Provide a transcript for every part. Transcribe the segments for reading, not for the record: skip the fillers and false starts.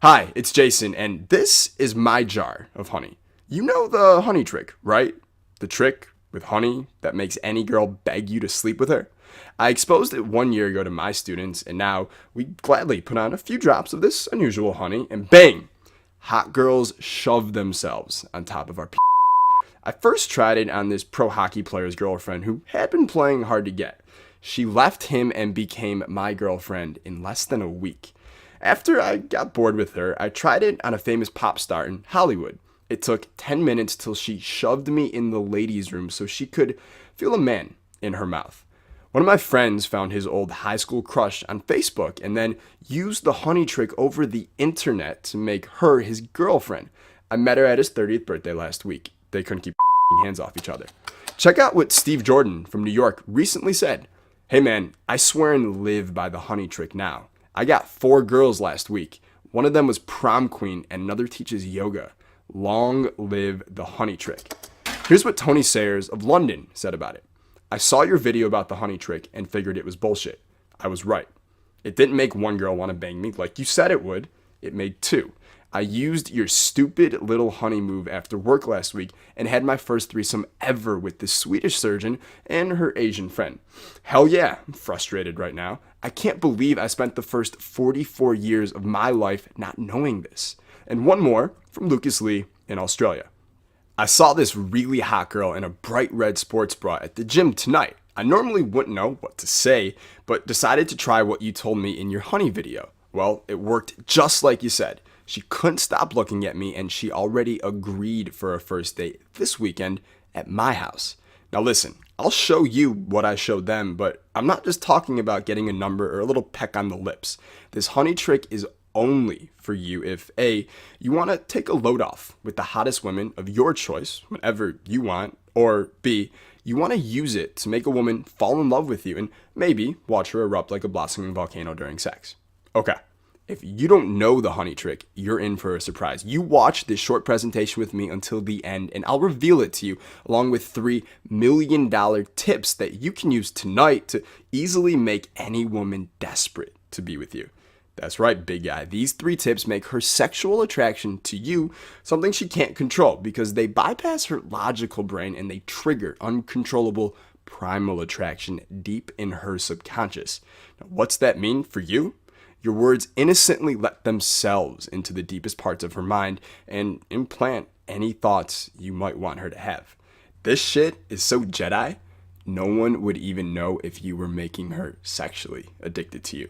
Hi, it's Jason, and this is my jar of honey. You know the honey trick, right? The trick with honey that makes any girl beg you to sleep with her? I exposed it 1 year ago to my students, and now we gladly put on a few drops of this unusual honey, and bang! Hot girls shove themselves on top of our I first tried it on this pro hockey player's girlfriend who had been playing hard to get. She left him and became my girlfriend in less than a week. After I got bored with her, I tried it on a famous pop star in Hollywood. It took 10 minutes till she shoved me in the ladies' room so she could feel a man in her mouth. One of my friends found his old high school crush on Facebook and then used the honey trick over the internet to make her his girlfriend. I met her at his 30th birthday last week. They couldn't keep hands off each other. Check out what Steve Jordan from New York recently said. Hey man, I swear and live by the honey trick now. I got 4 girls last week. One of them was prom queen and another teaches yoga. Long live the honey trick. Here's what Tony Sayers of London said about it. I saw your video about the honey trick and figured it was bullshit. I was right. It didn't make one girl want to bang me like you said it would. It made 2. I used your stupid little honey move after work last week and had my first threesome ever with the Swedish surgeon and her Asian friend. Hell yeah, I'm frustrated right now. I can't believe I spent the first 44 years of my life not knowing this. And one more from Lucas Lee in Australia. I saw this really hot girl in a bright red sports bra at the gym tonight. I normally wouldn't know what to say, but decided to try what you told me in your honey video. Well, it worked just like you said. She couldn't stop looking at me, and she already agreed for a first date this weekend at my house. Now listen, I'll show you what I showed them, but I'm not just talking about getting a number or a little peck on the lips. This honey trick is only for you if A, you want to take a load off with the hottest women of your choice whenever you want, or B, you want to use it to make a woman fall in love with you and maybe watch her erupt like a blossoming volcano during sex. Okay. If you don't know the honey trick, you're in for a surprise. You watch this short presentation with me until the end, and I'll reveal it to you along with $3 million tips that you can use tonight to easily make any woman desperate to be with you. That's right, big guy. These 3 tips make her sexual attraction to you something she can't control because they bypass her logical brain and they trigger uncontrollable primal attraction deep in her subconscious. Now, what's that mean for you? Your words innocently let themselves into the deepest parts of her mind and implant any thoughts you might want her to have. This shit is so Jedi, no one would even know if you were making her sexually addicted to you.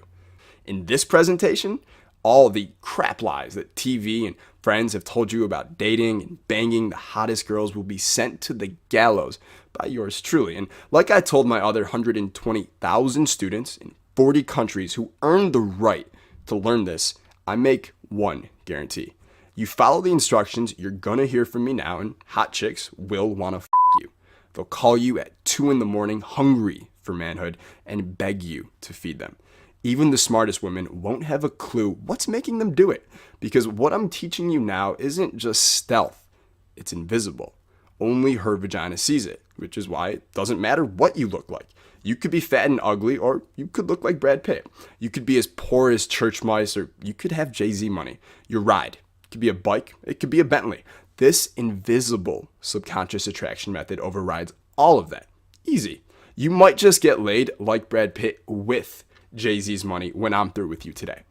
In this presentation, all the crap lies that TV and friends have told you about dating and banging the hottest girls will be sent to the gallows by yours truly. And like I told my other 120,000 students in 40 countries who earned the right to learn this, I make one guarantee. You follow the instructions, you're gonna hear from me now, and hot chicks will wanna you. They'll call you at 2 in the morning, hungry for manhood, and beg you to feed them. Even the smartest women won't have a clue what's making them do it, because what I'm teaching you now isn't just stealth, it's invisible. Only her vagina sees it, which is why it doesn't matter what you look like. You could be fat and ugly, or you could look like Brad Pitt. You could be as poor as church mice, or you could have Jay-Z money. Your ride could be a bike, it could be a Bentley. This invisible subconscious attraction method overrides all of that. Easy. You might just get laid like Brad Pitt with Jay-Z's money when I'm through with you today.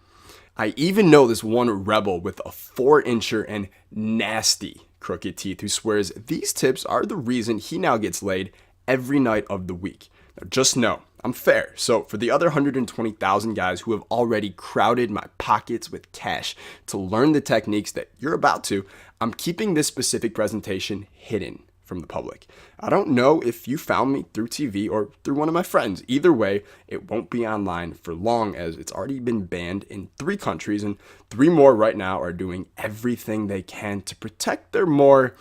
I even know this one rebel with a 4-incher and nasty crooked teeth who swears these tips are the reason he now gets laid every night of the week. Now just know, I'm fair. So for the other 120,000 guys who have already crowded my pockets with cash to learn the techniques that you're about to, I'm keeping this specific presentation hidden from the public. I don't know if you found me through TV or through one of my friends. Either way, it won't be online for long as it's already been banned in 3 countries and 3 more right now are doing everything they can to protect their more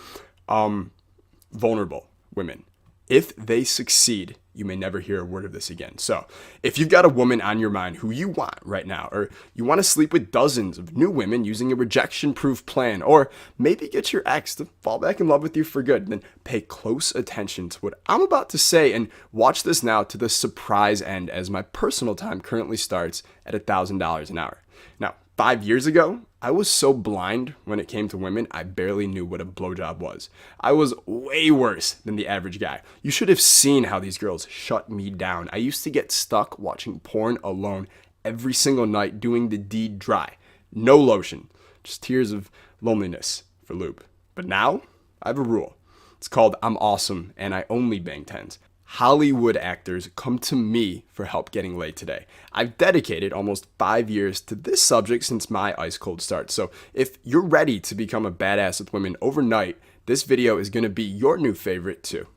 vulnerable women. If they succeed, you may never hear a word of this again. So if you've got a woman on your mind who you want right now, or you want to sleep with dozens of new women using a rejection-proof plan, or maybe get your ex to fall back in love with you for good, then pay close attention to what I'm about to say and watch this now to the surprise end as my personal time currently starts at $1,000 an hour. Now, 5 years ago, I was so blind when it came to women, I barely knew what a blowjob was. I was way worse than the average guy. You should have seen how these girls shut me down. I used to get stuck watching porn alone every single night, doing the deed dry. No lotion, just tears of loneliness for lube. But now, I have a rule. It's called I'm awesome and I only bang tens. Hollywood actors come to me for help getting laid today. I've dedicated almost 5 years to this subject since my ice cold start. So if you're ready to become a badass with women overnight, this video is going to be your new favorite too.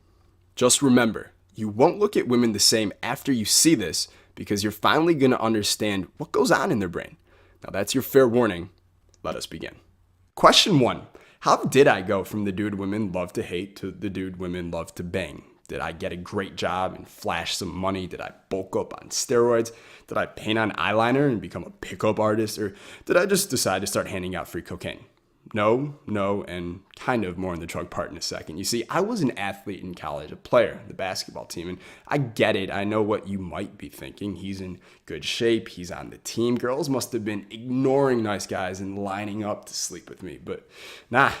Just remember, you won't look at women the same after you see this because you're finally going to understand what goes on in their brain. Now that's your fair warning. Let us begin. Question 1. How did I go from the dude women love to hate to the dude women love to bang? Did I get a great job and flash some money? Did I bulk up on steroids? Did I paint on eyeliner and become a pickup artist? Or did I just decide to start handing out free cocaine? No, and kind of more on the drug part in a second. You see, I was an athlete in college, a player, the basketball team, and I get it. I know what you might be thinking. He's in good shape. He's on the team. Girls must have been ignoring nice guys and lining up to sleep with me. But nah,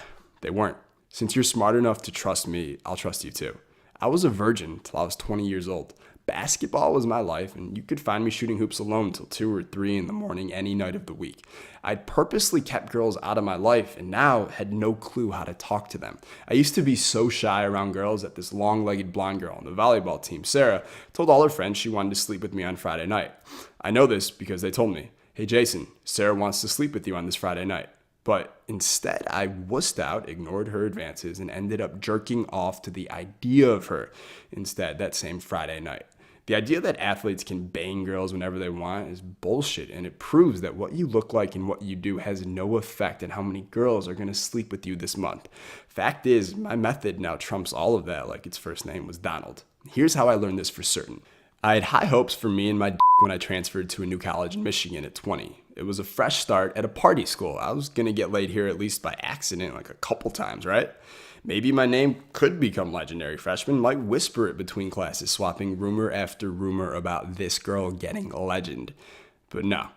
they weren't. Since you're smart enough to trust me, I'll trust you too. I was a virgin till I was 20 years old. Basketball was my life, and you could find me shooting hoops alone till 2 or 3 in the morning any night of the week. I'd purposely kept girls out of my life and now had no clue how to talk to them. I used to be so shy around girls that this long-legged blonde girl on the volleyball team, Sarah, told all her friends she wanted to sleep with me on Friday night. I know this because they told me, "Hey Jason, Sarah wants to sleep with you on this Friday night." But instead, I wussed out, ignored her advances, and ended up jerking off to the idea of her instead that same Friday night. The idea that athletes can bang girls whenever they want is bullshit, and it proves that what you look like and what you do has no effect on how many girls are going to sleep with you this month. Fact is, my method now trumps all of that like its first name was Donald. Here's how I learned this for certain. I had high hopes for me and my when I transferred to a new college in Michigan at 20. It was a fresh start at a party school. I was going to get laid here at least by accident like a couple times, right? Maybe my name could become legendary. Freshmen might whisper it between classes, swapping rumor after rumor about this girl getting a legend. But no,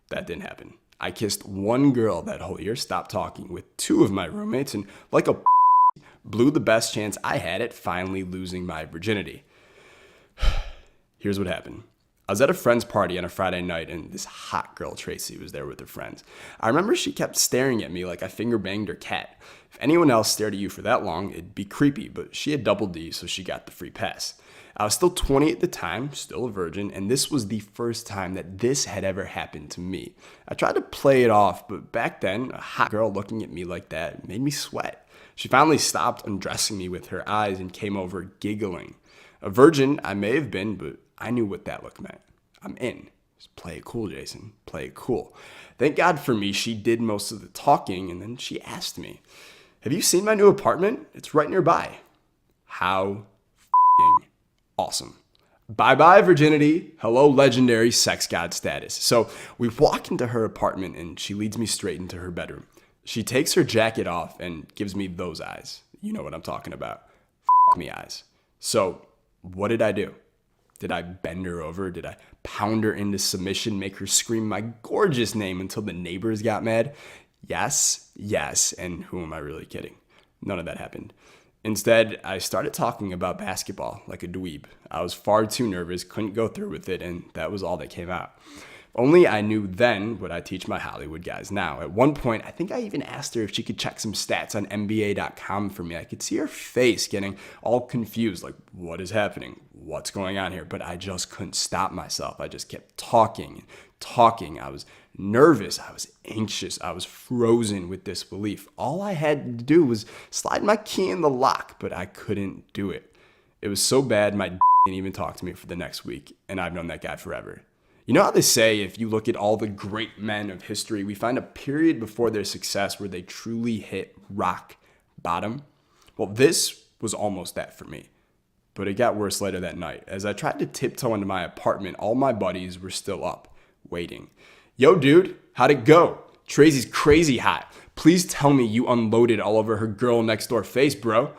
that didn't happen. I kissed one girl that whole year, stopped talking with 2 of my roommates, and like a blew the best chance I had at finally losing my virginity. Here's what happened. I was at a friend's party on a Friday night, and this hot girl, Tracy, was there with her friends. I remember she kept staring at me like I finger banged her cat. If anyone else stared at you for that long, it'd be creepy, but she had double D, so she got the free pass. I was still 20 at the time, still a virgin, and this was the first time that this had ever happened to me. I tried to play it off, but back then, a hot girl looking at me like that made me sweat. She finally stopped undressing me with her eyes and came over giggling. A virgin I may have been, but I knew what that look meant. I'm in. Just play it cool, Jason. Play it cool. Thank God for me, she did most of the talking, and then she asked me, "Have you seen my new apartment? It's right nearby." How f***ing awesome. Bye-bye, virginity. Hello, legendary sex god status. So we walk into her apartment, and she leads me straight into her bedroom. She takes her jacket off and gives me those eyes. You know what I'm talking about. F*** me eyes. So what did I do? Did I bend her over? Did I pound her into submission, make her scream my gorgeous name until the neighbors got mad? Yes, and who am I really kidding? None of that happened. Instead, I started talking about basketball like a dweeb. I was far too nervous, couldn't go through with it, and that was all that came out. Only I knew then what I teach my Hollywood guys now. At one point, I think I even asked her if she could check some stats on NBA.com for me. I could see her face getting all confused, like, what is happening? What's going on here? But I just couldn't stop myself. I just kept talking. I was nervous. I was anxious. I was frozen with disbelief. All I had to do was slide my key in the lock, but I couldn't do it. It was so bad, my didn't even talk to me for the next week, and I've known that guy forever. You know how they say if you look at all the great men of history, we find a period before their success where they truly hit rock bottom? Well, this was almost that for me. But it got worse later that night. As I tried to tiptoe into my apartment, all my buddies were still up, waiting. "Yo, dude, how'd it go? Tracy's crazy hot. Please tell me you unloaded all over her girl next door face, bro."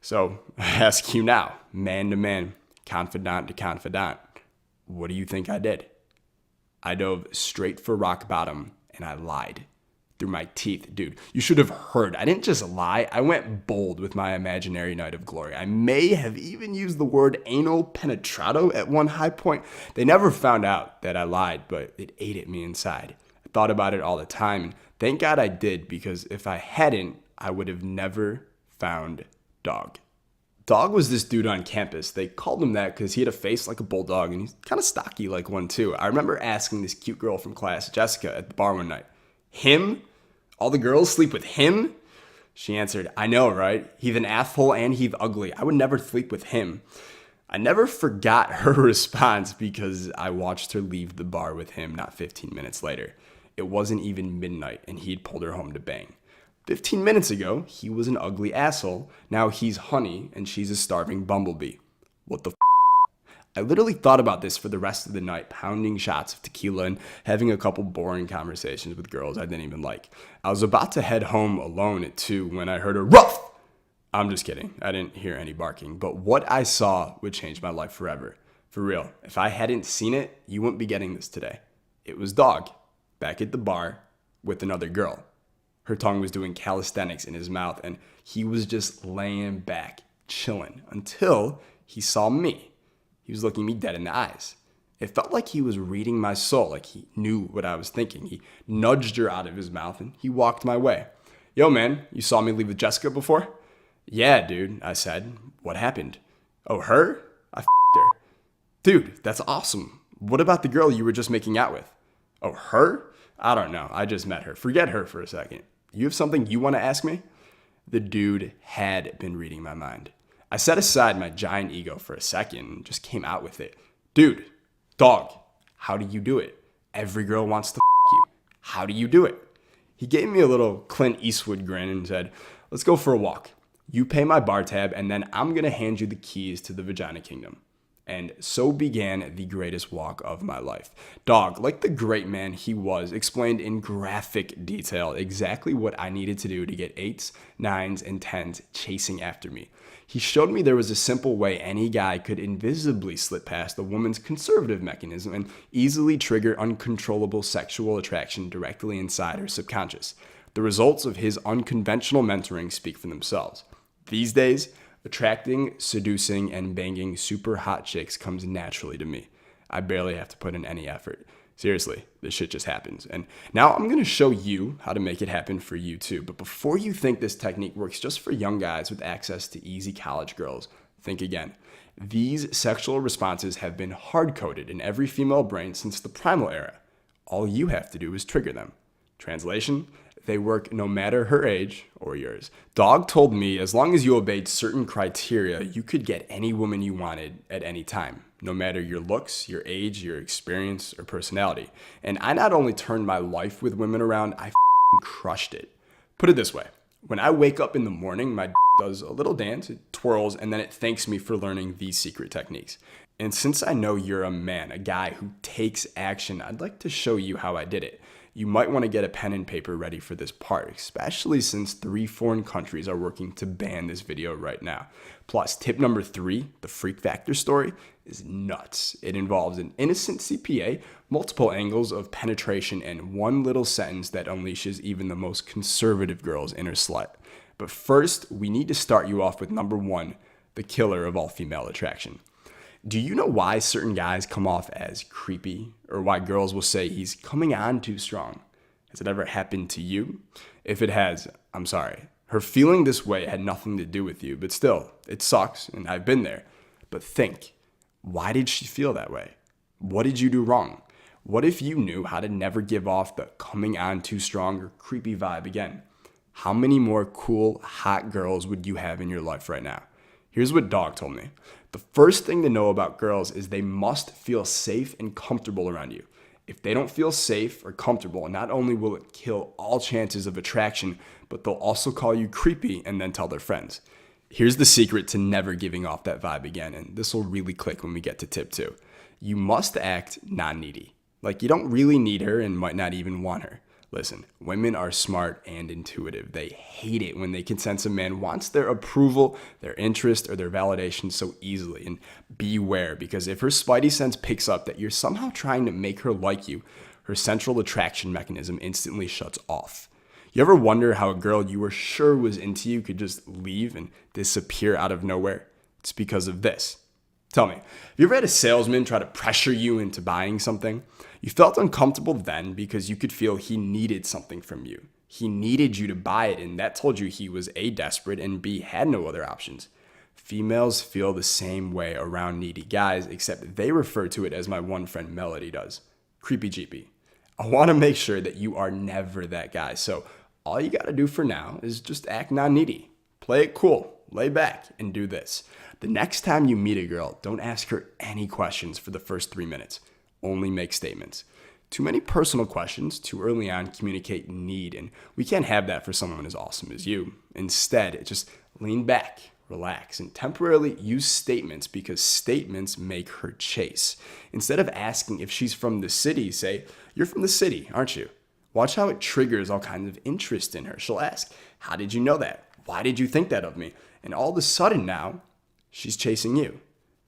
So I ask you now, man to man, confidant to confidant, what do you think I did? I dove straight for rock bottom and I lied. Through my teeth, dude. You should have heard. I didn't just lie. I went bold with my imaginary night of glory. I may have even used the word anal penetrato at one high point. They never found out that I lied, but it ate at me inside. I thought about it all the time, and thank God I did, because if I hadn't, I would have never found Dog. Dog was this dude on campus. They called him that because he had a face like a bulldog, and he's kind of stocky like one too. I remember asking this cute girl from class, Jessica, at the bar one night, him? All the girls sleep with him? She answered, I know, right? He's an asshole and he's ugly. I would never sleep with him. I never forgot her response because I watched her leave the bar with him not 15 minutes later. It wasn't even midnight and he'd pulled her home to bang. 15 minutes ago, he was an ugly asshole. Now he's honey and she's a starving bumblebee. What the f***? I literally thought about this for the rest of the night, pounding shots of tequila and having a couple boring conversations with girls I didn't even like. I was about to head home alone at 2 when I heard a ruff. I'm just kidding. I didn't hear any barking, but what I saw would change my life forever. For real. If I hadn't seen it, you wouldn't be getting this today. It was Dog, back at the bar with another girl. Her tongue was doing calisthenics in his mouth, and he was just laying back, chilling, until he saw me. He was looking me dead in the eyes. It felt like he was reading my soul, like he knew what I was thinking. He nudged her out of his mouth and he walked my way. Yo, man, you saw me leave with Jessica before? Yeah, dude, I said. What happened? Oh, her? I f***ed her. Dude, that's awesome. What about the girl you were just making out with? Oh, her? I don't know. I just met her. Forget her for a second. You have something you want to ask me? The dude had been reading my mind. I set aside my giant ego for a second and just came out with it. Dude, Dog, how do you do it? Every girl wants to f*** you. How do you do it? He gave me a little Clint Eastwood grin and said, let's go for a walk. You pay my bar tab and then I'm going to hand you the keys to the vagina kingdom. And so began the greatest walk of my life. Dog, like the great man he was, explained in graphic detail exactly what I needed to do to get 8s, 9s, and 10s chasing after me. He showed me there was a simple way any guy could invisibly slip past the woman's conservative mechanism and easily trigger uncontrollable sexual attraction directly inside her subconscious. The results of his unconventional mentoring speak for themselves. These days, attracting, seducing, and banging super hot chicks comes naturally to me. I barely have to put in any effort. Seriously, this shit just happens. And now I'm going to show you how to make it happen for you too. But before you think this technique works just for young guys with access to easy college girls, think again. These sexual responses have been hard-coded in every female brain since the primal era. All you have to do is trigger them. Translation? They work no matter her age or yours. Dog told me as long as you obeyed certain criteria, you could get any woman you wanted at any time, no matter your looks, your age, your experience, or personality. And I not only turned my life with women around, I crushed it. Put it this way. When I wake up in the morning, my does a little dance, it twirls, and then it thanks me for learning these secret techniques. And since I know you're a man, a guy who takes action, I'd like to show you how I did it. You might want to get a pen and paper ready for this part, especially since 3 foreign countries are working to ban this video right now. Plus, tip number 3, the freak factor story, is nuts. It involves an innocent CPA, multiple angles of penetration, and one little sentence that unleashes even the most conservative girl's inner slut. But first, we need to start you off with number 1, the killer of all female attraction. Do you know why certain guys come off as creepy, or why girls will say he's coming on too strong? Has it ever happened to you? If it has, I'm sorry. Her feeling this way had nothing to do with you, but still, it sucks, and I've been there. But think, why did she feel that way? What did you do wrong? What if you knew how to never give off the coming on too strong or creepy vibe again? How many more cool, hot girls would you have in your life right now? Here's what Dog told me. The first thing to know about girls is they must feel safe and comfortable around you. If they don't feel safe or comfortable, not only will it kill all chances of attraction, but they'll also call you creepy and then tell their friends. Here's the secret to never giving off that vibe again, and this will really click when we get to tip 2. You must act non-needy. Like you don't really need her and might not even want her. Listen, women are smart and intuitive. They hate it when they can sense a man wants their approval, their interest, or their validation so easily. And beware, because if her spidey sense picks up that you're somehow trying to make her like you, her central attraction mechanism instantly shuts off. You ever wonder how a girl you were sure was into you could just leave and disappear out of nowhere? It's because of this. Tell me, have you ever had a salesman try to pressure you into buying something? You felt uncomfortable then because you could feel he needed something from you. He needed you to buy it, and that told you he was A, desperate, and B, had no other options. Females feel the same way around needy guys, except they refer to it as my one friend Melody does. Creepy jeepy. I want to make sure that you are never that guy, so all you got to do for now is just act non-needy. Play it cool, lay back, and do this. The next time you meet a girl, don't ask her any questions for the first 3 minutes. Only make statements. Too many personal questions too early on communicate need, and we can't have that for someone as awesome as you. Instead, just lean back, relax, and temporarily use statements because statements make her chase. Instead of asking if she's from the city, say, "You're from the city, aren't you?" Watch how it triggers all kinds of interest in her. She'll ask, "How did you know that? Why did you think that of me?" And all of a sudden now, she's chasing you.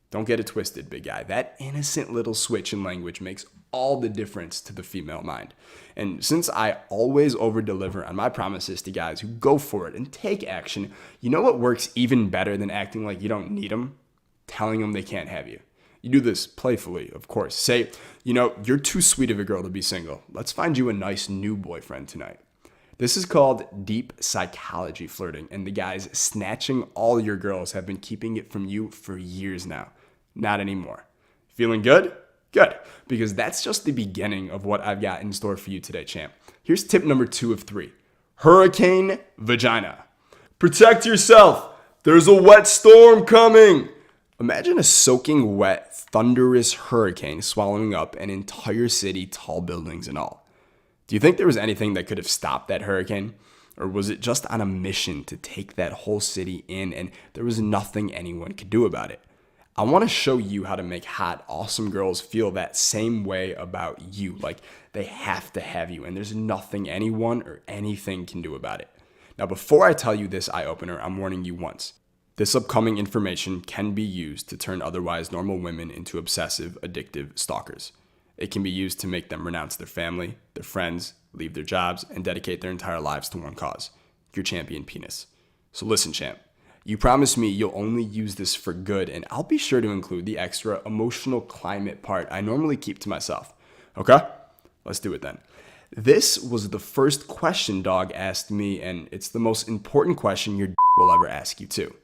Don't get it twisted, big guy. That innocent little switch in language makes all the difference to the female mind. And since I always over-deliver on my promises to guys who go for it and take action, you know what works even better than acting like you don't need them? Telling them they can't have you. You do this playfully, of course. Say, "You're too sweet of a girl to be single. Let's find you a nice new boyfriend tonight." This is called deep psychology flirting, and the guys snatching all your girls have been keeping it from you for years now. Not anymore. Feeling good? Good, because that's just the beginning of what I've got in store for you today, champ. Here's tip number 2 of 3. Hurricane vagina. Protect yourself. There's a wet storm coming. Imagine a soaking wet, thunderous hurricane swallowing up an entire city, tall buildings and all. Do you think there was anything that could have stopped that hurricane? Or was it just on a mission to take that whole city in and there was nothing anyone could do about it? I want to show you how to make hot, awesome girls feel that same way about you, like they have to have you and there's nothing anyone or anything can do about it. Now, before I tell you this eye-opener, I'm warning you once. This upcoming information can be used to turn otherwise normal women into obsessive, addictive stalkers. It can be used to make them renounce their family, their friends, leave their jobs, and dedicate their entire lives to one cause, your champion penis. So listen, champ. You promise me you'll only use this for good, and I'll be sure to include the extra emotional climate part I normally keep to myself. Okay? Let's do it then. This was the first question Dog asked me, and it's the most important question your will ever ask you too.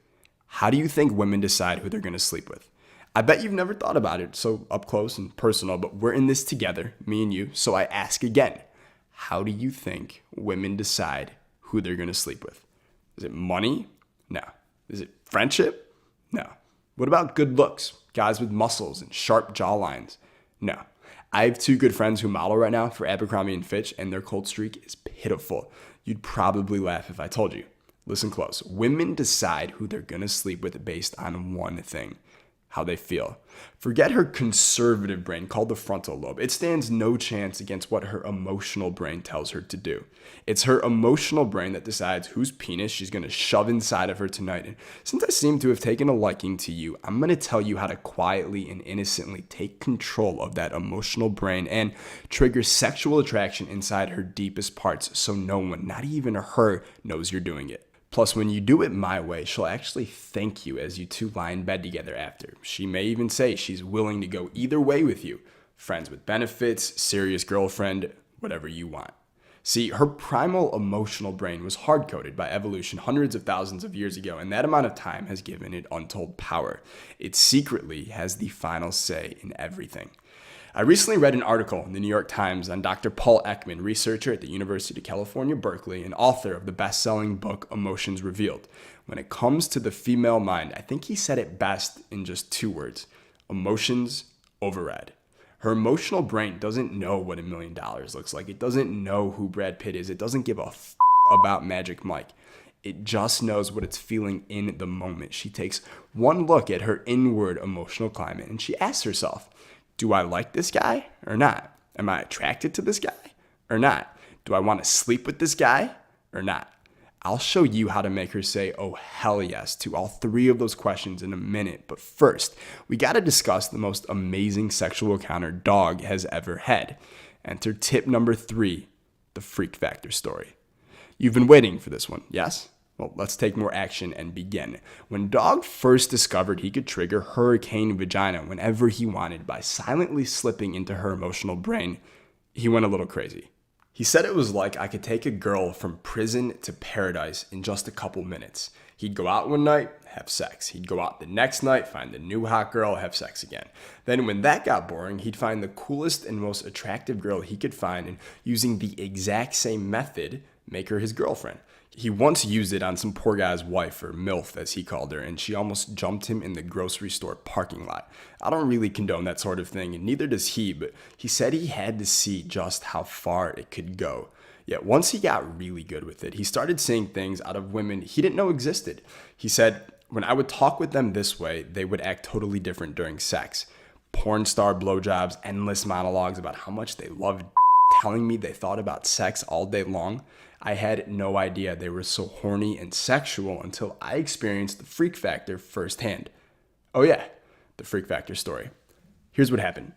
How do you think women decide who they're going to sleep with? I bet you've never thought about it so up close and personal, but we're in this together, me and you, so I ask again. How do you think women decide who they're going to sleep with? Is it money? No. Is it friendship? No. What about good looks? Guys with muscles and sharp jawlines? No. I have 2 good friends who model right now for Abercrombie & Fitch, and their cold streak is pitiful. You'd probably laugh if I told you. Listen close. Women decide who they're going to sleep with based on one thing: how they feel. Forget her conservative brain called the frontal lobe. It stands no chance against what her emotional brain tells her to do. It's her emotional brain that decides whose penis she's going to shove inside of her tonight. And since I seem to have taken a liking to you, I'm going to tell you how to quietly and innocently take control of that emotional brain and trigger sexual attraction inside her deepest parts so no one, not even her, knows you're doing it. Plus, when you do it my way, she'll actually thank you as you 2 lie in bed together after. She may even say she's willing to go either way with you. Friends with benefits, serious girlfriend, whatever you want. See, her primal emotional brain was hard-coded by evolution hundreds of thousands of years ago, and that amount of time has given it untold power. It secretly has the final say in everything. I recently read an article in the New York Times on Dr. Paul Ekman, researcher at the University of California, Berkeley, and author of the best-selling book, Emotions Revealed. When it comes to the female mind, I think he said it best in just 2 words: emotions override. Her emotional brain doesn't know what $1 million looks like. It doesn't know who Brad Pitt is. It doesn't give a about Magic Mike. It just knows what it's feeling in the moment. She takes one look at her inward emotional climate and she asks herself, do I like this guy or not? Am I attracted to this guy or not? Do I want to sleep with this guy or not? I'll show you how to make her say, oh, hell yes, to all 3 of those questions in a minute. But first, we got to discuss the most amazing sexual encounter Dog has ever had. Enter tip number 3, the freak factor story. You've been waiting for this one, yes? Well, let's take more action and begin. When Dog first discovered he could trigger hurricane vagina whenever he wanted by silently slipping into her emotional brain, he went a little crazy. He said it was like I could take a girl from prison to paradise in just a couple minutes. He'd go out one night, have sex. He'd go out the next night, find the new hot girl, have sex again. Then when that got boring, he'd find the coolest and most attractive girl he could find and using the exact same method, make her his girlfriend. He once used it on some poor guy's wife, or MILF as he called her, and she almost jumped him in the grocery store parking lot. I don't really condone that sort of thing, and neither does he, but he said he had to see just how far it could go. Yet once he got really good with it, he started seeing things out of women he didn't know existed. He said, when I would talk with them this way, they would act totally different during sex. Porn star blowjobs, endless monologues about how much they loved telling me they thought about sex all day long. I had no idea they were so horny and sexual until I experienced the freak factor firsthand. Oh yeah, the freak factor story. Here's what happened.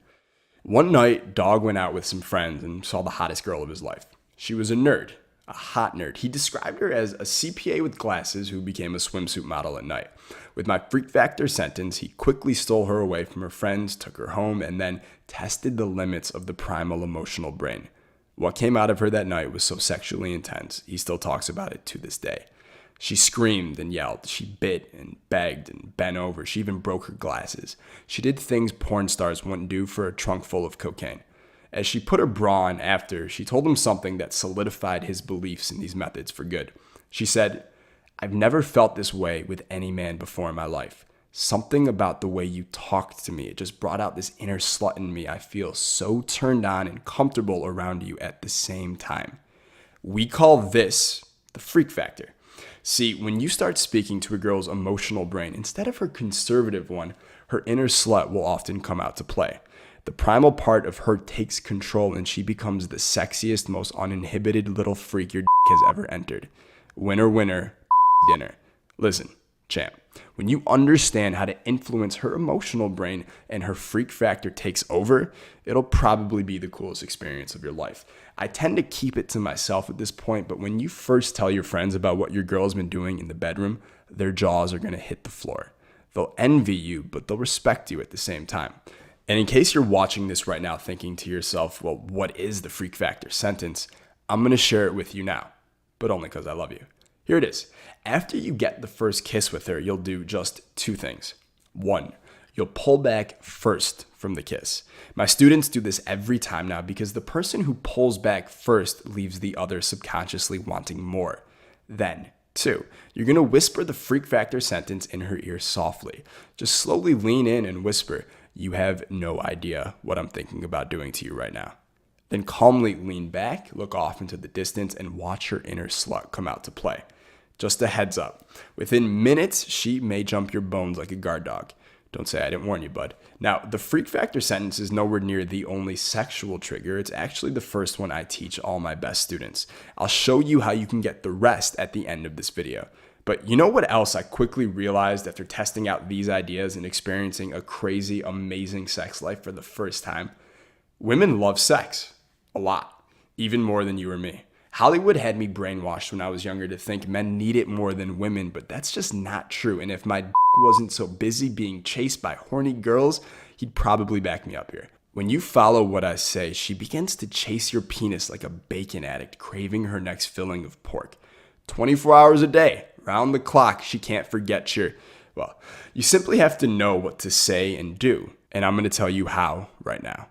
One night, Dog went out with some friends and saw the hottest girl of his life. She was a nerd, a hot nerd. He described her as a CPA with glasses who became a swimsuit model at night. With my freak factor sentence, he quickly stole her away from her friends, took her home, and then tested the limits of the primal emotional brain. What came out of her that night was so sexually intense, he still talks about it to this day. She screamed and yelled. She bit and begged and bent over. She even broke her glasses. She did things porn stars wouldn't do for a trunk full of cocaine. As she put her bra on after, she told him something that solidified his beliefs in these methods for good. She said, I've never felt this way with any man before in my life. Something about the way you talked to me, it just brought out this inner slut in me. I feel so turned on and comfortable around you at the same time. We call this the freak factor. See, when you start speaking to a girl's emotional brain, instead of her conservative one, her inner slut will often come out to play. The primal part of her takes control and she becomes the sexiest, most uninhibited little freak your has ever entered. Winner, winner, dinner. Listen, champ, when you understand how to influence her emotional brain and her freak factor takes over, it'll probably be the coolest experience of your life. I tend to keep it to myself at this point, but when you first tell your friends about what your girl's been doing in the bedroom, their jaws are going to hit the floor. They'll envy you, but they'll respect you at the same time. And in case you're watching this right now thinking to yourself, well, what is the freak factor sentence? I'm going to share it with you now, but only because I love you. Here it is. After you get the first kiss with her, you'll do just 2 things. 1, you'll pull back first from the kiss. My students do this every time now because the person who pulls back first leaves the other subconsciously wanting more. Then, 2, you're going to whisper the freak factor sentence in her ear softly. Just slowly lean in and whisper, you have no idea what I'm thinking about doing to you right now. Then calmly lean back, look off into the distance, and watch her inner slut come out to play. Just a heads up. Within minutes, she may jump your bones like a guard dog. Don't say I didn't warn you, bud. Now, the freak factor sentence is nowhere near the only sexual trigger. It's actually the first one I teach all my best students. I'll show you how you can get the rest at the end of this video. But you know what else I quickly realized after testing out these ideas and experiencing a crazy, amazing sex life for the first time? Women love sex. A lot. Even more than you or me. Hollywood had me brainwashed when I was younger to think men need it more than women, but that's just not true. And if my wasn't so busy being chased by horny girls, he'd probably back me up here. When you follow what I say, she begins to chase your penis like a bacon addict, craving her next filling of pork. 24 hours a day, round the clock, she can't forget well, you simply have to know what to say and do. And I'm going to tell you how right now.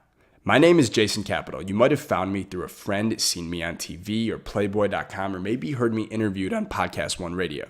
My name is Jason Capital. You might have found me through a friend, seen me on TV or Playboy.com, or maybe heard me interviewed on Podcast One Radio.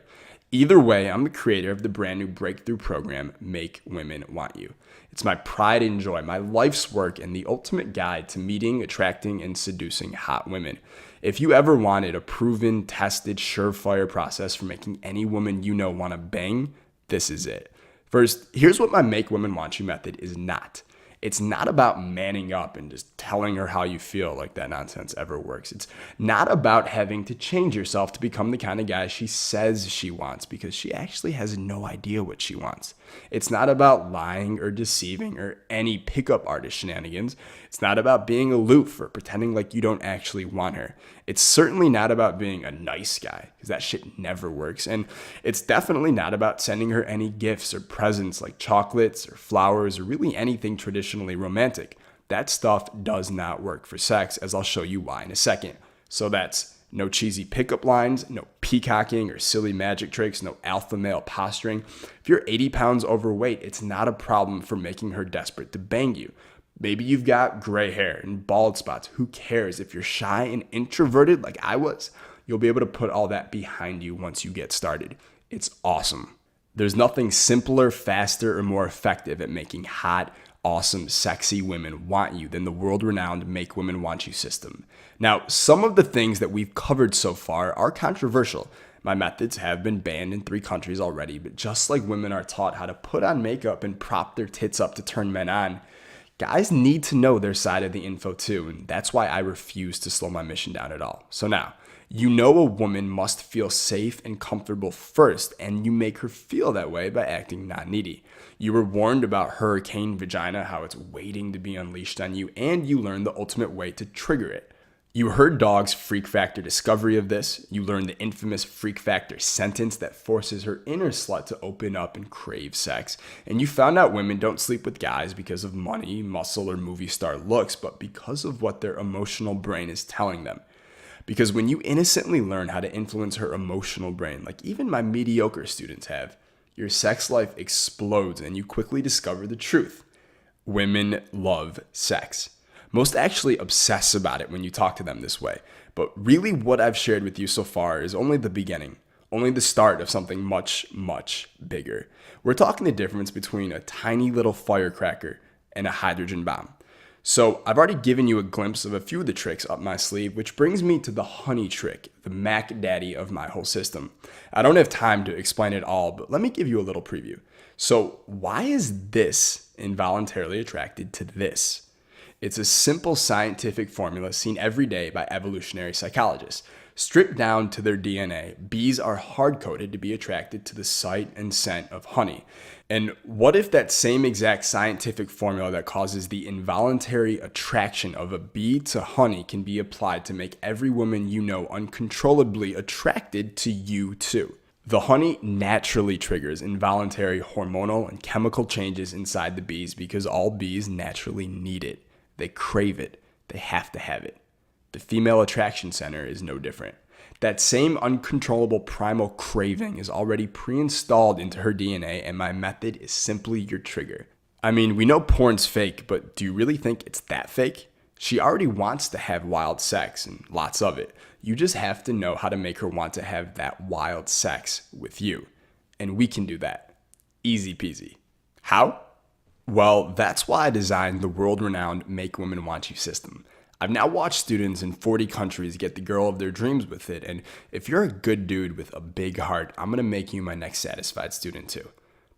Either way, I'm the creator of the brand new breakthrough program, Make Women Want You. It's my pride and joy, my life's work, and the ultimate guide to meeting, attracting, and seducing hot women. If you ever wanted a proven, tested, surefire process for making any woman you know want to bang, this is it. First, here's what my Make Women Want You method is not. It's not about manning up and just telling her how you feel, like that nonsense ever works. It's not about having to change yourself to become the kind of guy she says she wants, because she actually has no idea what she wants. It's not about lying or deceiving or any pickup artist shenanigans. It's not about being aloof or pretending like you don't actually want her. It's certainly not about being a nice guy, because that shit never works. And it's definitely not about sending her any gifts or presents like chocolates or flowers or really anything traditionally romantic. That stuff does not work for sex, as I'll show you why in a second. So that's no cheesy pickup lines, no peacocking or silly magic tricks, no alpha male posturing. If you're 80 pounds overweight, it's not a problem for making her desperate to bang you. Maybe you've got gray hair and bald spots. Who cares? If you're shy and introverted like I was, you'll be able to put all that behind you once you get started. It's awesome. There's nothing simpler, faster, or more effective at making hot, awesome, sexy women want you than the world-renowned Make Women Want You system. Now, some of the things that we've covered so far are controversial. My methods have been banned in 3 countries already, but just like women are taught how to put on makeup and prop their tits up to turn men on, guys need to know their side of the info too, and that's why I refuse to slow my mission down at all. So now, you know a woman must feel safe and comfortable first, and you make her feel that way by acting not needy. You were warned about hurricane vagina, how it's waiting to be unleashed on you, and you learned the ultimate way to trigger it. You heard Dog's Freak Factor discovery of this. You learned the infamous Freak Factor sentence that forces her inner slut to open up and crave sex. And you found out women don't sleep with guys because of money, muscle, or movie star looks, but because of what their emotional brain is telling them. Because when you innocently learn how to influence her emotional brain, like even my mediocre students have, your sex life explodes and you quickly discover the truth. Women love sex. Most actually obsess about it when you talk to them this way. But really what I've shared with you so far is only the beginning, only the start of something much, much bigger. We're talking the difference between a tiny little firecracker and a hydrogen bomb. So I've already given you a glimpse of a few of the tricks up my sleeve, which brings me to the honey trick, the Mac Daddy of my whole system. I don't have time to explain it all, but let me give you a little preview. So why is this involuntarily attracted to this? It's a simple scientific formula seen every day by evolutionary psychologists. Stripped down to their DNA, bees are hard-coded to be attracted to the sight and scent of honey. And what if that same exact scientific formula that causes the involuntary attraction of a bee to honey can be applied to make every woman you know uncontrollably attracted to you too? The honey naturally triggers involuntary hormonal and chemical changes inside the bees because all bees naturally need it. They crave it. They have to have it. The female attraction center is no different. That same uncontrollable primal craving is already pre-installed into her DNA, and my method is simply your trigger. I mean, we know porn's fake, but do you really think it's that fake? She already wants to have wild sex, and lots of it. You just have to know how to make her want to have that wild sex with you. And we can do that. Easy peasy. How? Well, that's why I designed the world-renowned Make Women Want You system. I've now watched students in 40 countries get the girl of their dreams with it, and if you're a good dude with a big heart, I'm going to make you my next satisfied student too.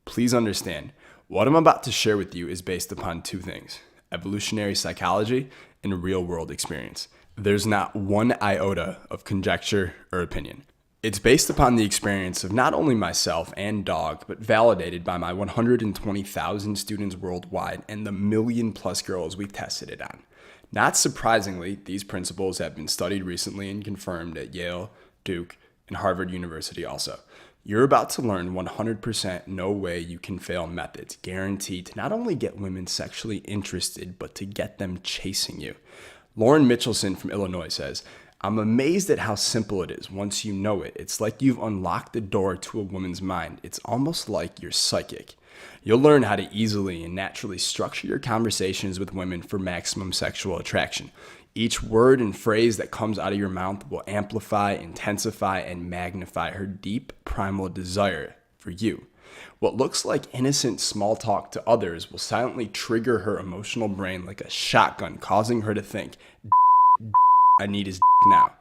Please understand, what I'm about to share with you is based upon 2 things: evolutionary psychology and real-world experience. There's not one iota of conjecture or opinion. It's based upon the experience of not only myself and Dog, but validated by my 120,000 students worldwide and the million-plus girls we've tested it on. Not surprisingly, these principles have been studied recently and confirmed at Yale, Duke, and Harvard University also. You're about to learn 100% no way you can fail methods guaranteed to not only get women sexually interested, but to get them chasing you. Lauren Mitchelson from Illinois says, "I'm amazed at how simple it is once you know it. It's like you've unlocked the door to a woman's mind. It's almost like you're psychic. You'll learn how to easily and naturally structure your conversations with women for maximum sexual attraction. Each word and phrase that comes out of your mouth will amplify, intensify, and magnify her deep primal desire for you. What looks like innocent small talk to others will silently trigger her emotional brain like a shotgun, causing her to think, I need his now."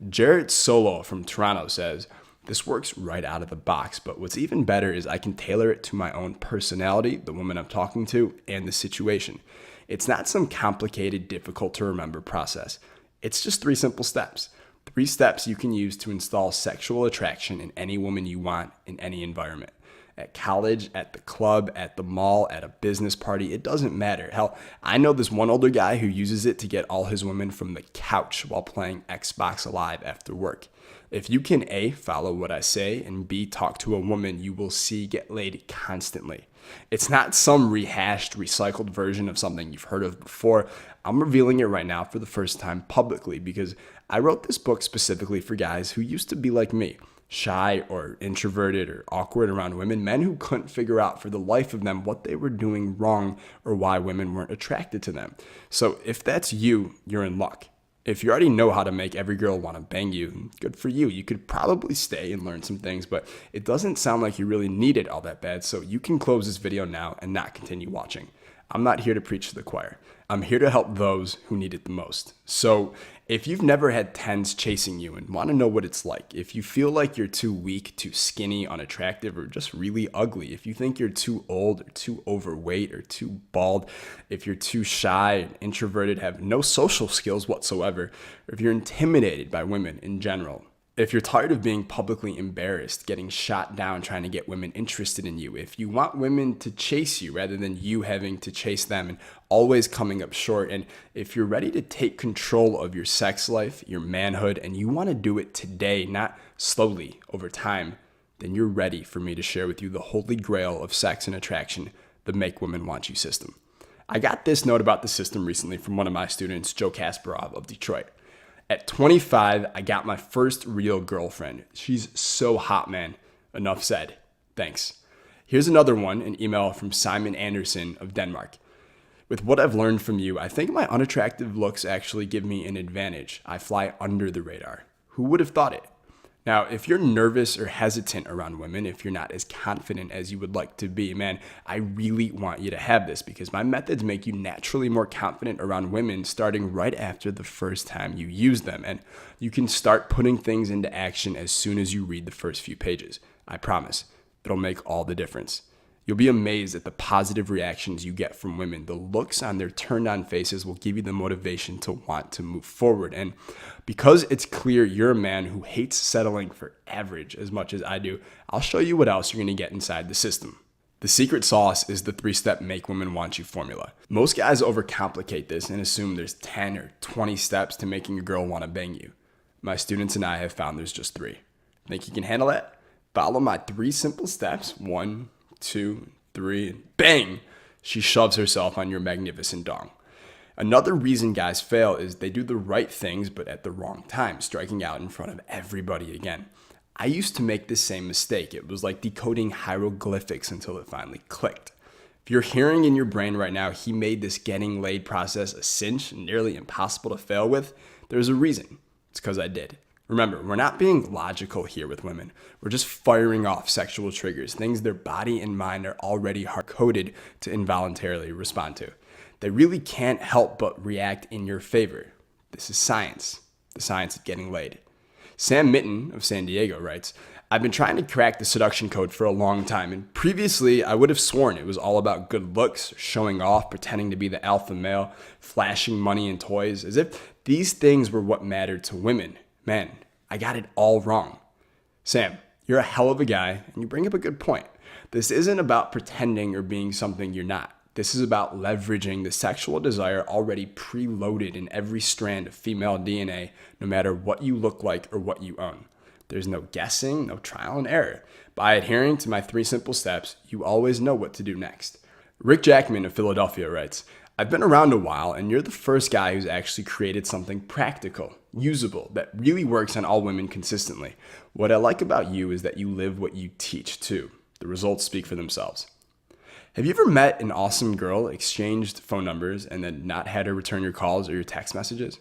Jarrett Solo from Toronto says, "This works right out of the box, but what's even better is I can tailor it to my own personality, the woman I'm talking to, and the situation. It's not some complicated, difficult to remember process. It's just 3 simple steps. 3 steps you can use to install sexual attraction in any woman you want in any environment. At college, at the club, at the mall, at a business party, it doesn't matter. Hell, I know this one older guy who uses it to get all his women from the couch while playing Xbox Live after work. If you can A, follow what I say, and B, talk to a woman you will see get laid constantly. It's not some rehashed, recycled version of something you've heard of before. I'm revealing it right now for the first time publicly because I wrote this book specifically for guys who used to be like me, shy or introverted or awkward around women, men who couldn't figure out for the life of them what they were doing wrong or why women weren't attracted to them. So if that's you, you're in luck. If you already know how to make every girl want to bang you, good for you. You could probably stay and learn some things, but it doesn't sound like you really need it all that bad, so you can close this video now and not continue watching. I'm not here to preach to the choir. I'm here to help those who need it the most. So if you've never had tens chasing you and want to know what it's like, if you feel like you're too weak, too skinny, unattractive, or just really ugly, if you think you're too old or too overweight or too bald, if you're too shy and introverted, have no social skills whatsoever, or if you're intimidated by women in general, if you're tired of being publicly embarrassed, getting shot down trying to get women interested in you, if you want women to chase you rather than you having to chase them and always coming up short, and if you're ready to take control of your sex life, your manhood, and you want to do it today, not slowly over time, then you're ready for me to share with you the holy grail of sex and attraction, the Make Women Want You system. I got this note about the system recently from one of my students, Joe Kasparov of Detroit. At 25, I got my first real girlfriend. She's so hot, man. Enough said. Thanks. Here's another one, an email from Simon Anderson of Denmark. With what I've learned from you, I think my unattractive looks actually give me an advantage. I fly under the radar. Who would have thought it? Now, if you're nervous or hesitant around women, if you're not as confident as you would like to be, man, I really want you to have this because my methods make you naturally more confident around women starting right after the first time you use them. And you can start putting things into action as soon as you read the first few pages. I promise. It'll make all the difference. You'll be amazed at the positive reactions you get from women. The looks on their turned on faces will give you the motivation to want to move forward. And because it's clear you're a man who hates settling for average as much as I do, I'll show you what else you're going to get inside the system. The secret sauce is the 3-step Make Women Want You formula. Most guys overcomplicate this and assume there's 10 or 20 steps to making a girl want to bang you. My students and I have found there's just 3. Think you can handle that? Follow my 3 simple steps. 1, 2, 3, and bang! She shoves herself on your magnificent dong. Another reason guys fail is they do the right things but at the wrong time, striking out in front of everybody again. I used to make this same mistake. It was like decoding hieroglyphics until it finally clicked. If you're hearing in your brain right now, he made this getting laid process a cinch and nearly impossible to fail with, there's a reason. It's because I did. Remember, we're not being logical here with women. We're just firing off sexual triggers, things their body and mind are already hard-coded to involuntarily respond to. They really can't help but react in your favor. This is science, the science of getting laid. Sam Mitten of San Diego writes, I've been trying to crack the seduction code for a long time, and previously I would have sworn it was all about good looks, showing off, pretending to be the alpha male, flashing money and toys, as if these things were what mattered to women. Man, I got it all wrong. Sam, you're a hell of a guy, and you bring up a good point. This isn't about pretending or being something you're not. This is about leveraging the sexual desire already preloaded in every strand of female DNA, no matter what you look like or what you own. There's no guessing, no trial and error. By adhering to my 3 simple steps, you always know what to do next. Rick Jackman of Philadelphia writes, I've been around a while, and you're the first guy who's actually created something practical, usable, that really works on all women consistently. What I like about you is that you live what you teach, too. The results speak for themselves. Have you ever met an awesome girl, exchanged phone numbers, and then not had her return your calls or your text messages?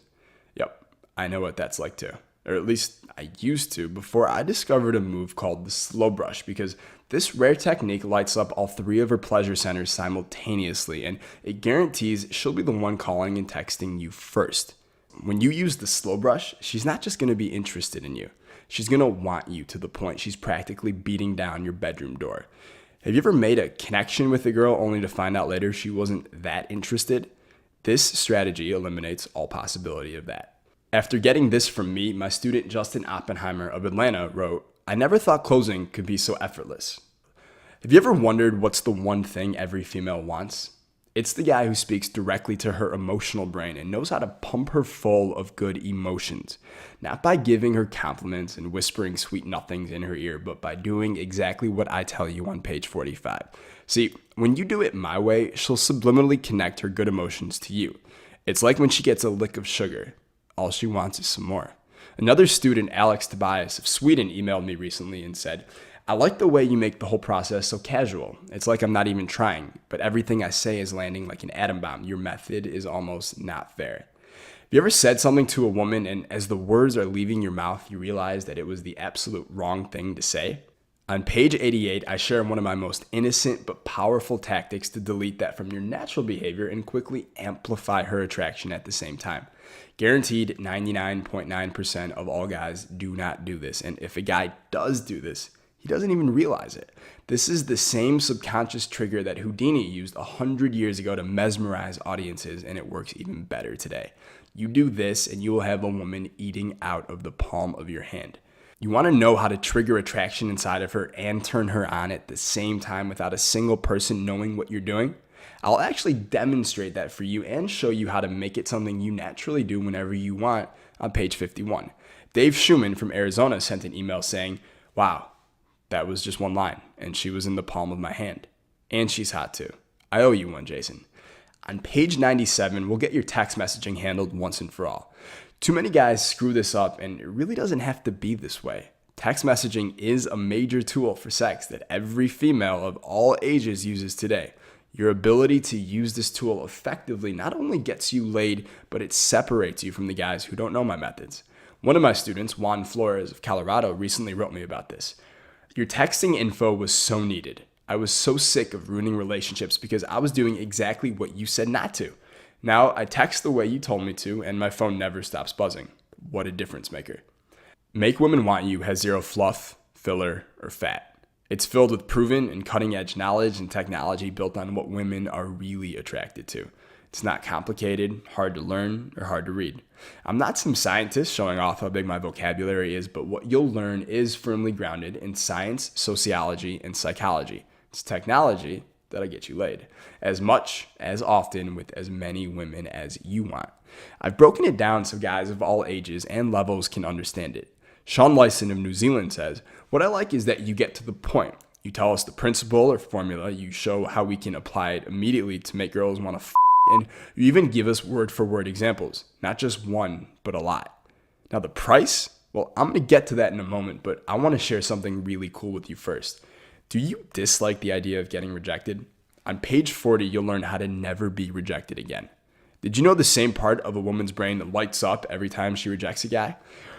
Yep, I know what that's like, too. Or at least I used to before I discovered a move called the slow brush, because this rare technique lights up all 3 of her pleasure centers simultaneously, and it guarantees she'll be the one calling and texting you first. When you use the slow brush, she's not just going to be interested in you. She's going to want you to the point she's practically beating down your bedroom door. Have you ever made a connection with a girl only to find out later she wasn't that interested? This strategy eliminates all possibility of that. After getting this from me, my student Justin Oppenheimer of Atlanta wrote, I never thought closing could be so effortless. Have you ever wondered what's the one thing every female wants? It's the guy who speaks directly to her emotional brain and knows how to pump her full of good emotions. Not by giving her compliments and whispering sweet nothings in her ear, but by doing exactly what I tell you on page 45. See, when you do it my way, she'll subliminally connect her good emotions to you. It's like when she gets a lick of sugar. All she wants is some more. Another student, Alex Tobias of Sweden, emailed me recently and said, I like the way you make the whole process so casual. It's like I'm not even trying, but everything I say is landing like an atom bomb. Your method is almost not fair. Have you ever said something to a woman and as the words are leaving your mouth, you realize that it was the absolute wrong thing to say? On page 88, I share one of my most innocent but powerful tactics to delete that from your natural behavior and quickly amplify her attraction at the same time. Guaranteed 99.9% of all guys do not do this. And if a guy does do this, he doesn't even realize it. This is the same subconscious trigger that Houdini used 100 years ago to mesmerize audiences, and it works even better today. You do this and you will have a woman eating out of the palm of your hand. You want to know how to trigger attraction inside of her and turn her on at the same time without a single person knowing what you're doing? I'll actually demonstrate that for you and show you how to make it something you naturally do whenever you want on page 51. Dave Schumann from Arizona sent an email saying, wow, that was just one line, and she was in the palm of my hand. And she's hot too. I owe you one, Jason. On page 97, we'll get your text messaging handled once and for all. Too many guys screw this up, and it really doesn't have to be this way. Text messaging is a major tool for sex that every female of all ages uses today. Your ability to use this tool effectively not only gets you laid, but it separates you from the guys who don't know my methods. One of my students, Juan Flores of Colorado, recently wrote me about this. Your texting info was so needed. I was so sick of ruining relationships because I was doing exactly what you said not to. Now I text the way you told me to, and my phone never stops buzzing. What a difference maker. Make Women Want You has zero fluff, filler, or fat. It's filled with proven and cutting-edge knowledge and technology built on what women are really attracted to. It's not complicated, hard to learn, or hard to read. I'm not some scientist showing off how big my vocabulary is, but what you'll learn is firmly grounded in science, sociology, and psychology. It's technology that'll get you laid, as much, as often, with as many women as you want. I've broken it down so guys of all ages and levels can understand it. Sean Lyson of New Zealand says, what I like is that you get to the point. You tell us the principle or formula, you show how we can apply it immediately to make girls want to and you even give us word-for-word examples, not just one, but a lot. Now the price, well, I'm going to get to that in a moment, but I want to share something really cool with you first. Do you dislike the idea of getting rejected? On page 40, you'll learn how to never be rejected again. Did you know the same part of a woman's brain lights up every time she rejects a guy?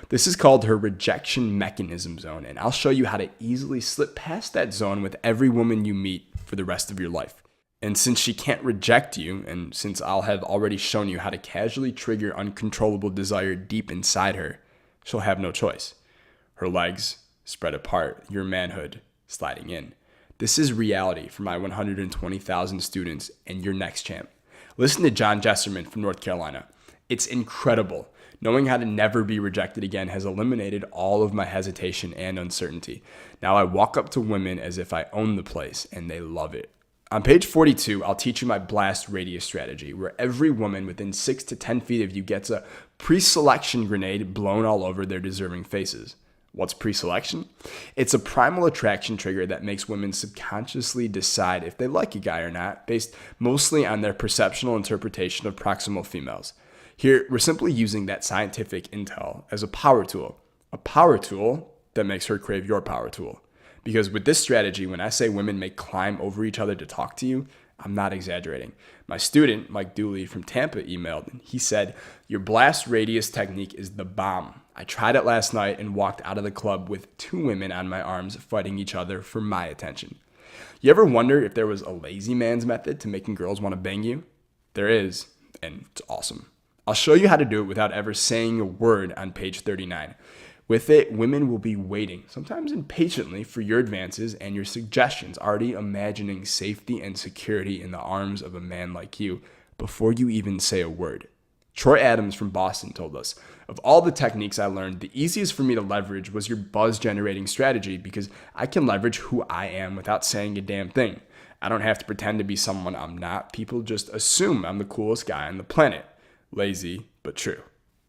This is called her rejection mechanism zone, and I'll show you how to easily slip past that zone with every woman you meet for the rest of your life. And since she can't reject you, and since I'll have already shown you how to casually trigger uncontrollable desire deep inside her, she'll have no choice. Her legs spread apart, your manhood sliding in. This is reality for my 120,000 students and your next champ. Listen to John Jesserman from North Carolina. It's incredible. Knowing how to never be rejected again has eliminated all of my hesitation and uncertainty. Now I walk up to women as if I own the place, and they love it. On page 42, I'll teach you my blast radius strategy, where every woman within 6 to 10 feet of you gets a pre-selection grenade blown all over their deserving faces. What's pre-selection? It's a primal attraction trigger that makes women subconsciously decide if they like a guy or not, based mostly on their perceptual interpretation of proximal females. Here, we're simply using that scientific intel as a power tool that makes her crave your power tool. Because with this strategy, when I say women may climb over each other to talk to you, I'm not exaggerating. My student, Mike Dooley from Tampa, emailed, and he said, your blast radius technique is the bomb. I tried it last night and walked out of the club with 2 women on my arms fighting each other for my attention. You ever wonder if there was a lazy man's method to making girls want to bang you? There is, and it's awesome. I'll show you how to do it without ever saying a word on page 39. With it, women will be waiting, sometimes impatiently, for your advances and your suggestions, already imagining safety and security in the arms of a man like you before you even say a word. Troy Adams from Boston told us, Of all the techniques I learned, the easiest for me to leverage was your buzz generating strategy because I can leverage who I am without saying a damn thing. I don't have to pretend to be someone I'm not. People just assume I'm the coolest guy on the planet. Lazy, but true.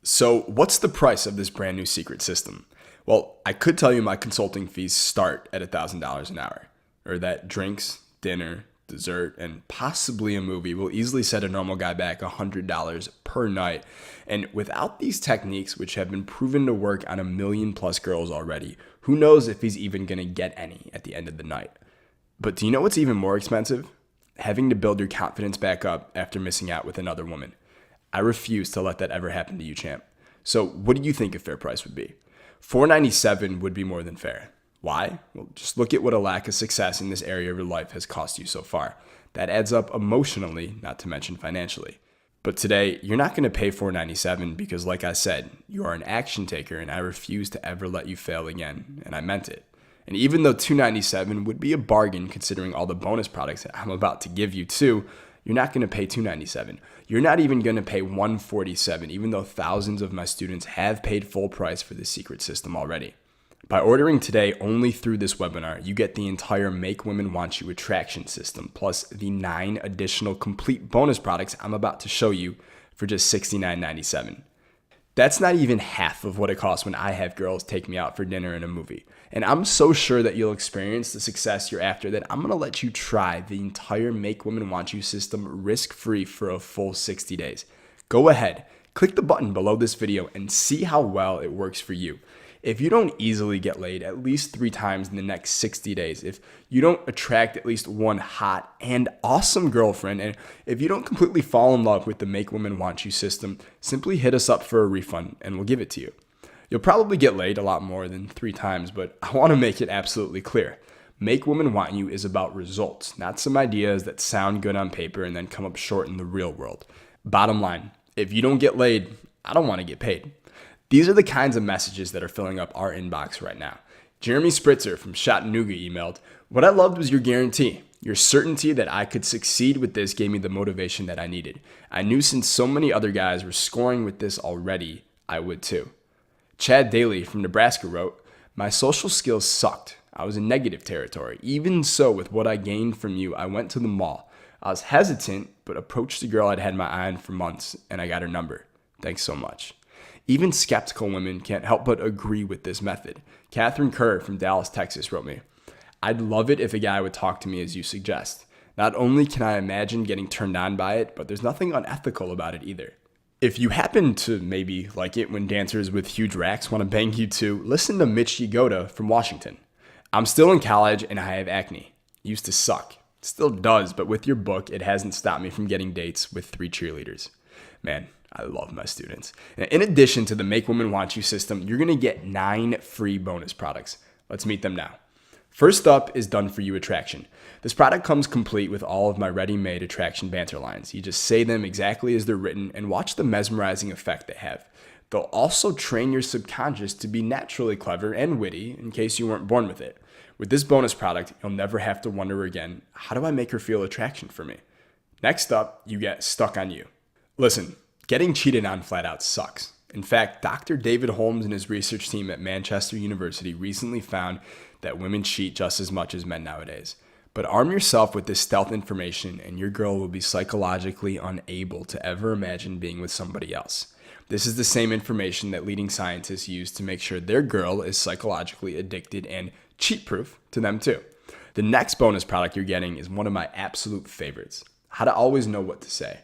So what's the price of this brand new secret system? Well, I could tell you my consulting fees start at $1,000 an hour, or that drinks, dinner, dessert, and possibly a movie will easily set a normal guy back $100 per night. And without these techniques, which have been proven to work on 1 million plus girls already, who knows if he's even gonna get any at the end of the night. But do you know what's even more expensive? Having to build your confidence back up after missing out with another woman. I refuse to let that ever happen to you, champ. So what do you think a fair price would be? $497 would be more than fair. Why? Well, just look at what a lack of success in this area of your life has cost you so far. That adds up emotionally, not to mention financially. But today, you're not going to pay $497 because, like I said, you are an action taker and I refuse to ever let you fail again, and I meant it. And even though $297 would be a bargain considering all the bonus products that I'm about to give you too, you're not going to pay $297. You're not even going to pay $147, even though thousands of my students have paid full price for this secret system already. By ordering today only through this webinar, you get the entire Make Women Want You attraction system, plus the 9 additional complete bonus products I'm about to show you for just $69.97. That's not even half of what it costs when I have girls take me out for dinner and a movie. And I'm so sure that you'll experience the success you're after that I'm going to let you try the entire Make Women Want You system risk-free for a full 60 days. Go ahead, click the button below this video and see how well it works for you. If you don't easily get laid at least 3 times in the next 60 days, if you don't attract at least one hot and awesome girlfriend, and if you don't completely fall in love with the Make Women Want You system, simply hit us up for a refund and we'll give it to you. You'll probably get laid a lot more than 3 times, but I want to make it absolutely clear. Make Women Want You is about results, not some ideas that sound good on paper and then come up short in the real world. Bottom line, if you don't get laid, I don't want to get paid. These are the kinds of messages that are filling up our inbox right now. Jeremy Spritzer from Chattanooga emailed, "What I loved was your guarantee. Your certainty that I could succeed with this gave me the motivation that I needed. I knew since so many other guys were scoring with this already, I would too." Chad Daly from Nebraska wrote, "My social skills sucked. I was in negative territory. Even so, with what I gained from you, I went to the mall. I was hesitant, but approached the girl I'd had my eye on for months, and I got her number. Thanks so much." Even skeptical women can't help but agree with this method. Catherine Kerr from Dallas, Texas wrote me, "I'd love it if a guy would talk to me as you suggest. Not only can I imagine getting turned on by it, but there's nothing unethical about it either. If you happen to maybe like it when dancers with huge racks want to bang you too, listen to Mitch Yagoda from Washington. I'm still in college and I have acne. Used to suck. Still does, but with your book, it hasn't stopped me from getting dates with 3 cheerleaders." Man, I love my students. In addition to the Make Women Want You system, you're going to get 9 free bonus products. Let's meet them now. First up is Done For You Attraction. This product comes complete with all of my ready-made attraction banter lines. You just say them exactly as they're written and watch the mesmerizing effect they have. They'll also train your subconscious to be naturally clever and witty in case you weren't born with it. With this bonus product, you'll never have to wonder again, how do I make her feel attraction for me? Next up, you get Stuck on You. Listen, getting cheated on flat out sucks. In fact, Dr. David Holmes and his research team at Manchester University recently found that women cheat just as much as men nowadays. But arm yourself with this stealth information and your girl will be psychologically unable to ever imagine being with somebody else. This is the same information that leading scientists use to make sure their girl is psychologically addicted and cheat-proof to them too. The next bonus product you're getting is one of my absolute favorites. How to always know what to say.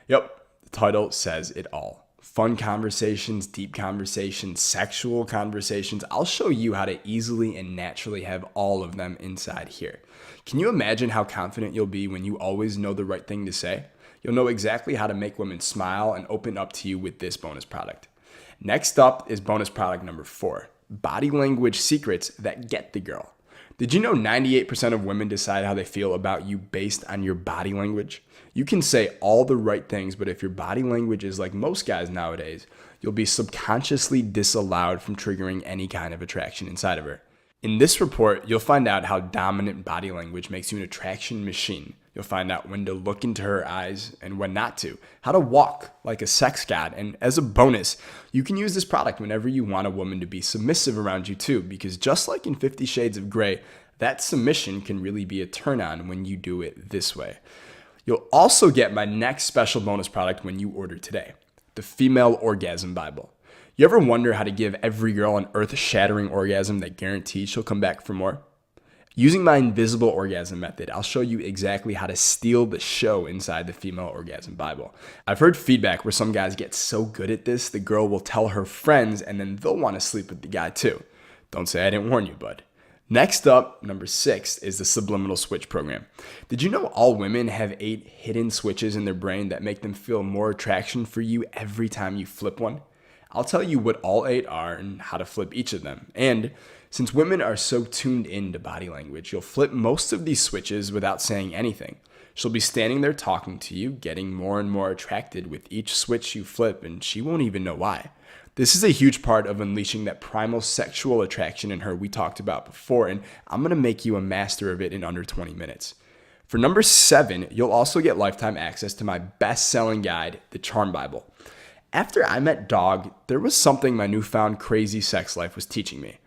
Yep. The title says it all. Fun conversations, deep conversations, sexual conversations. I'll show you how to easily and naturally have all of them inside here. Can you imagine how confident you'll be when you always know the right thing to say? You'll know exactly how to make women smile and open up to you with this bonus product. Next up is bonus product number 4, Body Language Secrets That Get the Girl. Did you know 98% of women decide how they feel about you based on your body language? You can say all the right things, but if your body language is like most guys nowadays, you'll be subconsciously disallowed from triggering any kind of attraction inside of her. In this report, you'll find out how dominant body language makes you an attraction machine, You'll find out when to look into her eyes and when not to, how to walk like a sex god. And as a bonus, you can use this product whenever you want a woman to be submissive around you too, because just like in 50 Shades of Grey, that submission can really be a turn on when you do it this way. You'll also get my next special bonus product when you order today, the Female Orgasm Bible. You ever wonder how to give every girl an earth-shattering orgasm that guarantees she'll come back for more? Using my invisible orgasm method, I'll show you exactly how to steal the show inside the Female Orgasm Bible. I've heard feedback where some guys get so good at this, the girl will tell her friends and then they'll want to sleep with the guy too. Don't say I didn't warn you, bud. Next up, number 6, is the Subliminal Switch program. Did you know all women have 8 hidden switches in their brain that make them feel more attraction for you every time you flip one? I'll tell you what all 8 are and how to flip each of them. And since women are so tuned in to body language, you'll flip most of these switches without saying anything. She'll be standing there talking to you, getting more and more attracted with each switch you flip, and she won't even know why. This is a huge part of unleashing that primal sexual attraction in her we talked about before, and I'm going to make you a master of it in under 20 minutes. For number 7, you'll also get lifetime access to my best-selling guide, the Charm Bible. After I met Dog, there was something my newfound crazy sex life was teaching me.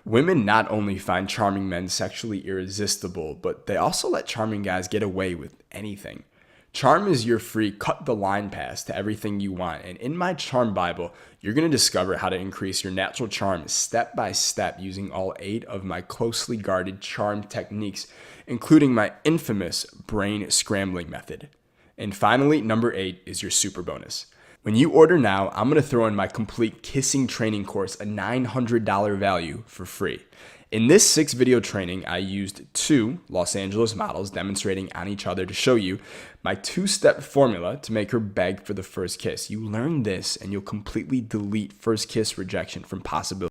Women not only find charming men sexually irresistible, but they also let charming guys get away with anything. Charm is your free cut the line pass to everything you want, and in my Charm Bible, you're going to discover how to increase your natural charm step by step using all 8 of my closely guarded charm techniques, including my infamous brain scrambling method. And finally, number 8 is your super bonus. When you order now, I'm going to throw in my complete kissing training course, a $900 value, for free. In this 6-video training, I used 2 Los Angeles models demonstrating on each other to show you my 2-step formula to make her beg for the first kiss. You learn this and you'll completely delete first kiss rejection from possibility.